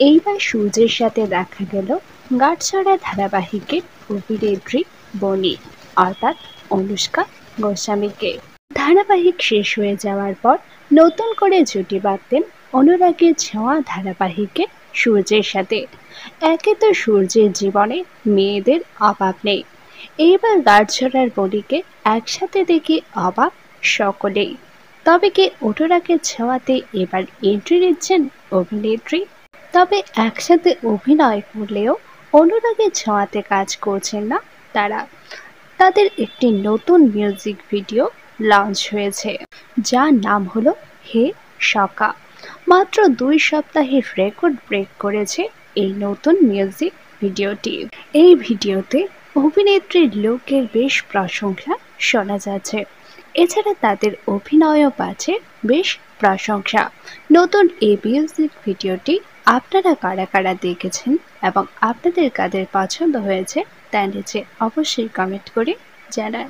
এইবার সূর্যের সাথে দেখা গেল গাঁটছড়া ধারাবাহিকের অভিনেত্রী বনি অর্থাৎ অনুষ্কা গোস্বামীকে। ধারাবাহিক শেষ হয়ে যাওয়ার পর নতুন করে জুটি বাঁধতেন অনুরাগের ছোঁয়া ধারাবাহিকে সূর্যের সাথে। একে তো সূর্যের জীবনে মেয়েদের অভাব নেই, এইবার গাঁটছড়ার বনিকে একসাথে দেখে অবাক সকলেই। তবে কি অনুরাগের ছোঁয়াতে এবার এন্ট্রি নিচ্ছেন অভিনেত্রী? তবে একসাথে অভিনয় করলেও অনুরাগের ছোঁয়াতে কাজ করছেন না তারা। তাদের একটি নতুন মিউজিক ভিডিও লঞ্চ হয়েছে, যার নাম হলো হে সকা। মাত্র 2 সপ্তাহের রেকর্ড ব্রেক করেছে এই নতুন মিউজিক ভিডিওটি। এই ভিডিওতে অভিনেত্রীর লুকের বেশ প্রশংসা শোনা যাচ্ছে। এছাড়া তাদের অভিনয়ও পাচ্ছে বেশ প্রশংসা। নতুন এই মিউজিক ভিডিওটি আপনারা কারা কারা দেখেছেন এবং আপনাদের কাদের পছন্দ হয়েছে তা নিচে অবশ্যই কমেন্ট করে জানান।